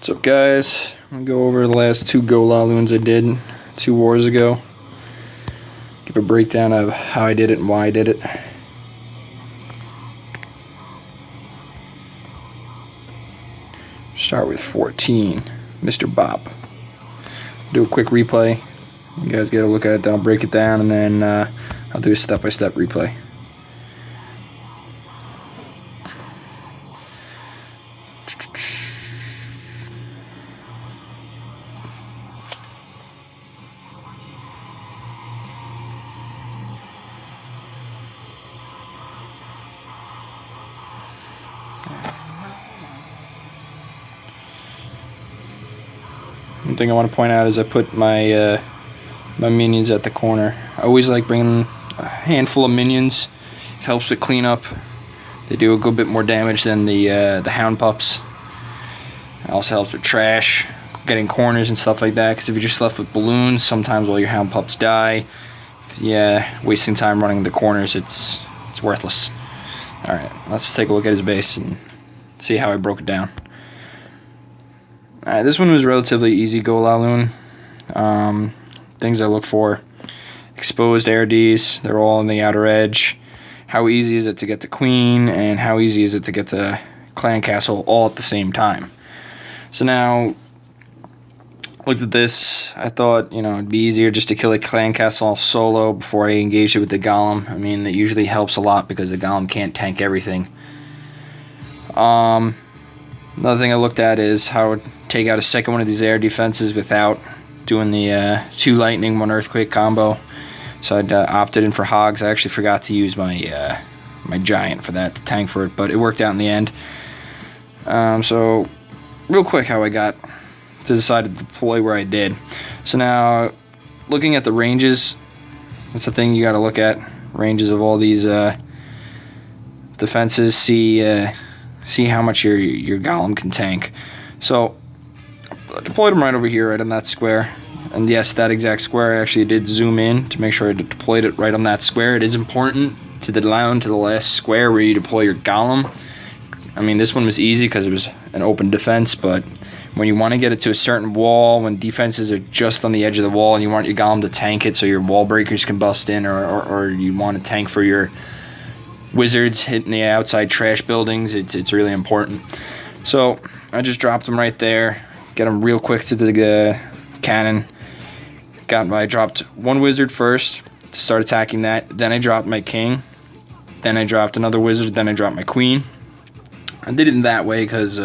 What's up, guys? I'm gonna go over the last two Golaloons I did 2 wars ago. Give a breakdown of how I did it and why I did it. Start with 14, Mr. Bop. Do a quick replay. You guys get a look at it, then I'll break it down, and then I'll do a step-by-step replay. One thing I want to point out is I put my my minions at the corner. I always like bringing a handful of minions. It helps with cleanup. They do a good bit more damage than the hound pups. It also helps with trash, getting corners and stuff like that. Because if you're just left with balloons, sometimes all your hound pups die. Yeah, wasting time running the corners, it's worthless. All right, let's just take a look at his base and see how I broke it down. This one was relatively easy Golaloon. Things I look for: exposed ARDs, they're all on the outer edge. How easy is it to get the queen, and how easy is it to get the clan castle all at the same time? So now, looked at this, I thought, it'd be easier just to kill a clan castle solo before I engaged it with the golem. I mean, that usually helps a lot because the golem can't tank everything. Another thing I looked at is how I would take out a second one of these air defenses without doing the 2 lightning, 1 earthquake combo. So I'd opted in for hogs. I actually forgot to use my my giant for that, to tank for it, but it worked out in the end. So real quick, how I got to decide to deploy where I did. So now, looking at the ranges, that's the thing you got to look at. Ranges of all these defenses. See how much your golem can tank. So I deployed them right over here, right on that square. And yes, that exact square, I actually did zoom in to make sure I deployed it right on that square. It is important to the down to the last square where you deploy your golem. I mean, this one was easy because it was an open defense, but when you want to get it to a certain wall, when defenses are just on the edge of the wall and you want your golem to tank it so your wall breakers can bust in, or you want to tank for your wizards hitting the outside trash buildings, it's really important. So I just dropped them right there, get them real quick to the cannon. I dropped 1 wizard first to start attacking that. Then I dropped my king. Then I dropped another wizard. Then I dropped my queen. I did it in that way because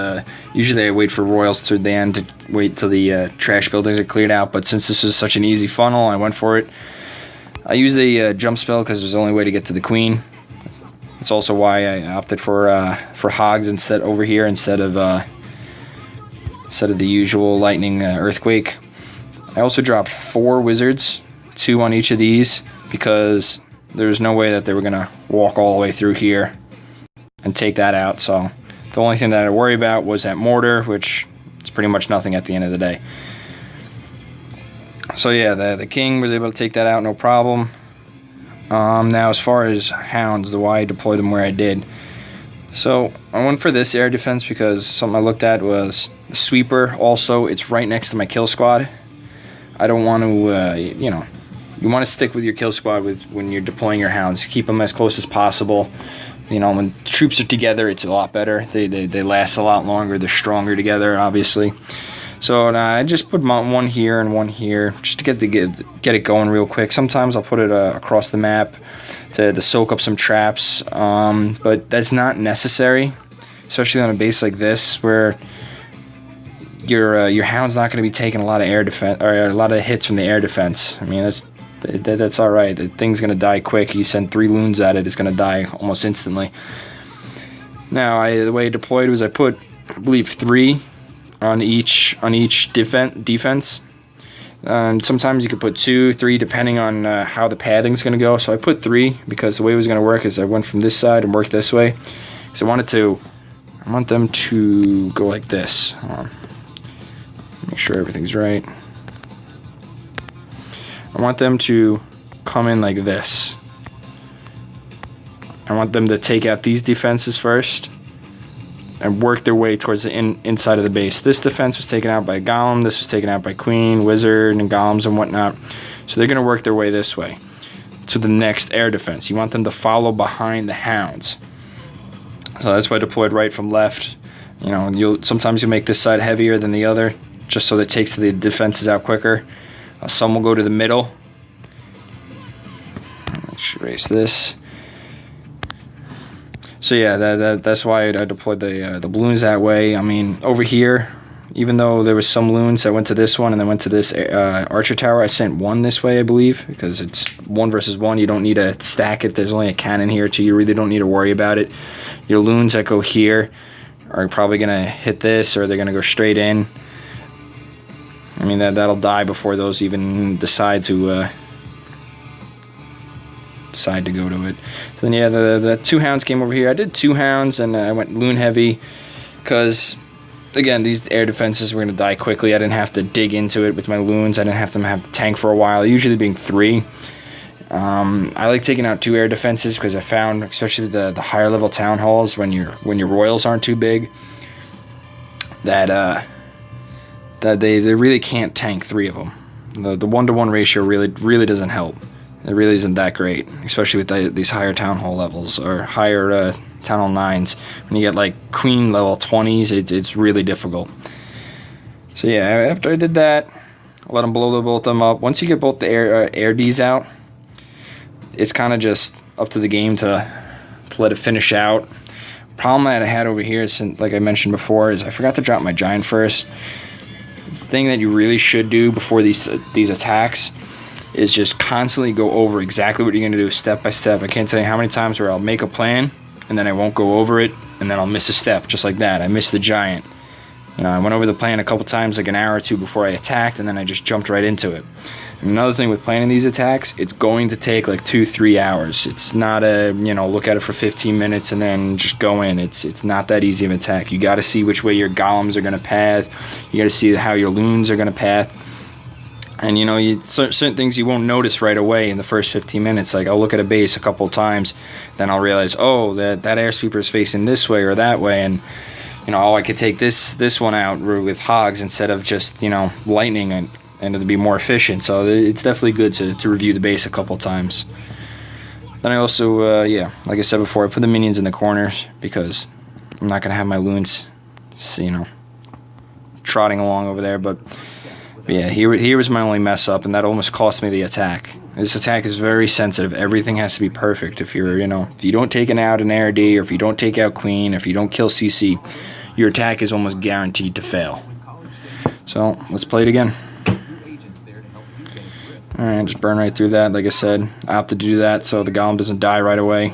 usually I wait for royals to the end to wait till the trash buildings are cleared out. But since this was such an easy funnel, I went for it. I used a jump spell because it was the only way to get to the queen. That's also why I opted for hogs instead of the usual lightning earthquake. I also dropped 4 wizards, 2 on each of these, because there's no way that they were gonna walk all the way through here and take that out. So the only thing that I worry about was that mortar, which is pretty much nothing at the end of the day. So yeah, the king was able to take that out, no problem. Now as far as hounds, the why I deployed them where I did. So I went for this air defense because something I looked at was the sweeper. Also, it's right next to my kill squad. I don't want to, you want to stick with your kill squad when you're deploying your hounds. Keep them as close as possible. When troops are together, it's a lot better. They last a lot longer. They're stronger together, obviously. So I just put 1 here and 1 here just to get it going real quick. Sometimes I'll put it across the map to soak up some traps, but that's not necessary, especially on a base like this where your hound's not going to be taking a lot of air defense or a lot of hits from the air defense. I mean, that's all right. The thing's going to die quick. You send 3 loons at it, it's going to die almost instantly. Now, the way I deployed was I put, I believe, 3 on each defense. And sometimes you could put 2, 3, depending on how the pathing's going to go. So I put 3 because the way it was going to work is I went from this side and worked this way. So I want them to go like this. Make sure everything's right. I want them to come in like this. I want them to take out these defenses first, and work their way towards the inside of the base. This defense was taken out by Golem. This was taken out by Queen, Wizard, and Golems and whatnot. So they're going to work their way this way to the next air defense. You want them to follow behind the hounds. So that's why I deployed right from left. You know, sometimes you'll make this side heavier than the other, just so that it takes the defenses out quicker. Some will go to the middle. Let's erase this. So yeah, that's why I deployed the balloons that way. I mean, over here, even though there was some loons that went to this one and then went to this archer tower, I sent one this way, I believe, because it's 1 versus 1. You don't need to stack it. There's only a cannon here, too. You really don't need to worry about it. Your loons that go here are probably going to hit this, or they're going to go straight in. I mean, that'll die before those even decide to go to it. So then, yeah, the 2 hounds came over here. I did 2 hounds, and I went loon heavy, because, again, these air defenses were going to die quickly. I didn't have to dig into it with my loons. I didn't have them have tank for a while, usually being 3. I like taking out 2 air defenses, because I found, especially the higher level town halls, when your royals aren't too big, that they really can't tank 3 of them. The 1-to-1 ratio really doesn't help. It really isn't that great, especially with these higher town hall levels or higher town hall 9s. When you get like queen level 20s, it's really difficult. So yeah, after I did that, I let them blow both them up. Once you get both the air Ds out, it's kind of just up to the game to let it finish out. Problem that I had over here, since, like I mentioned before, is I forgot to drop my giant first. The thing that you really should do before these attacks is just constantly go over exactly what you're going to do step by step. I can't tell you how many times where I'll make a plan and then I won't go over it, and then I'll miss a step, just like that. I missed the giant. You know, I went over the plan a couple times, like an hour or 2 before I attacked, and then I just jumped right into it. And another thing with planning these attacks, it's going to take like 2-3 hours. It's not a, you know, look at it for 15 minutes and then just go in. It's not that easy of an attack. You got to see which way your golems are going to path. You got to see how your loons are going to path. And, you know, certain things you won't notice right away in the first 15 minutes. Like, I'll look at a base a couple of times, then I'll realize, oh, that air sweeper is facing this way or that way. And, you know, oh, I could take this one out with hogs instead of just, you know, lightning, and it'll be more efficient. So it's definitely good to review the base a couple of times. Then I also, yeah, like I said before, I put the minions in the corners because I'm not going to have my loons, you know, trotting along over there. But yeah, here was my only mess up, and that almost cost me the attack. This attack is very sensitive. Everything has to be perfect. If you're, you know, if you don't take out an ARD, or if you don't take out Queen, if you don't kill CC, your attack is almost guaranteed to fail. So let's play it again. Alright, just burn right through that. Like I said, I opted to do that so the golem doesn't die right away.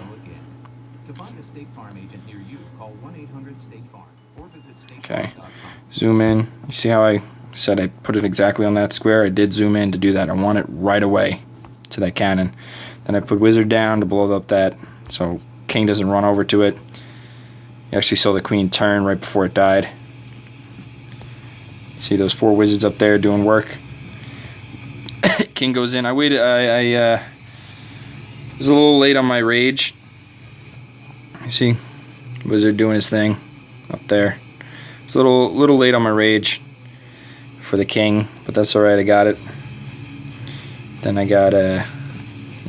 Okay, zoom in. You see how I said I put it exactly on that square? I did zoom in to do that. I want it right away to that cannon. Then I put wizard down to blow up that so king doesn't run over to it. You actually saw the queen turn right before it died. See those 4 wizards up there doing work. King goes in. I waited. I was a little late on my rage. You see, wizard doing his thing up there. It's a little late on my rage for the king, but that's all right. I got it. Then I got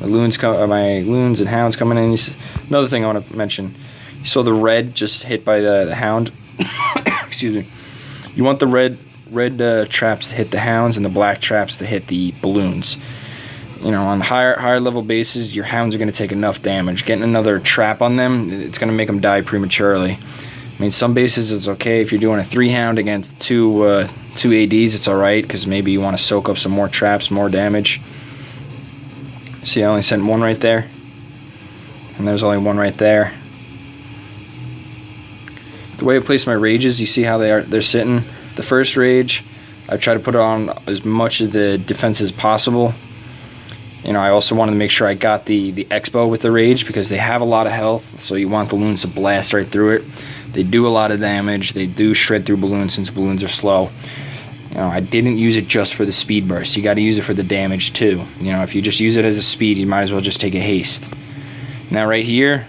my loons and hounds coming in. Another thing I want to mention. You saw the red just hit by the hound. Excuse me. You want the red traps to hit the hounds and the black traps to hit the balloons. You know, on the higher level bases, your hounds are going to take enough damage. Getting another trap on them, it's going to make them die prematurely. I mean, some bases it's okay if you're doing a 3 hound against two ADs. It's all right because maybe you want to soak up some more traps, more damage. See, I only sent 1 right there, and there's only 1 right there. The way I place my rages, you see how they're sitting. The first rage, I try to put it on as much of the defense as possible. You know, I also wanted to make sure I got the expo with the rage because they have a lot of health, so you want the loons to blast right through it. They do a lot of damage. They do shred through balloons since balloons are slow. You know, I didn't use it just for the speed burst. You got to use it for the damage too. You know, if you just use it as a speed, you might as well just take a haste. Now right here,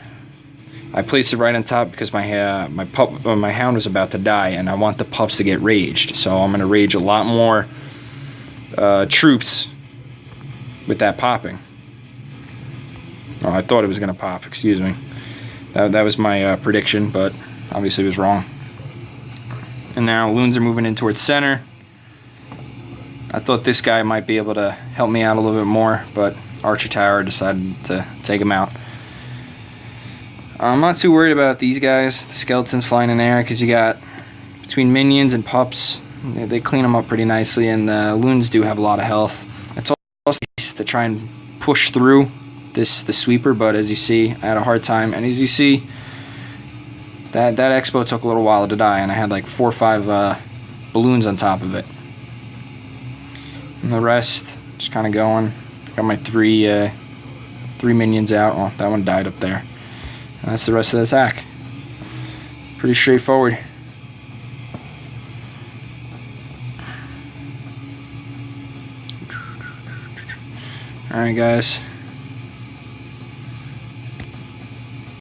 I placed it right on top because my hound was about to die, and I want the pups to get raged. So I'm gonna rage a lot more troops with that popping. Oh, I thought it was gonna pop. Excuse me. That was my prediction, but obviously it was wrong. And now loons are moving in towards center. I thought this guy might be able to help me out a little bit more, but Archer Tower decided to take him out. I'm not too worried about these guys, the skeletons flying in the air, because you got, between minions and pups, they clean them up pretty nicely, and the loons do have a lot of health. It's also nice to try and push through the sweeper, but as you see, I had a hard time, and as you see, that expo took a little while to die, and I had like 4 or 5 balloons on top of it. And the rest, just kind of going. Got my three minions out. Oh, that one died up there. And that's the rest of the attack. Pretty straightforward. Alright guys,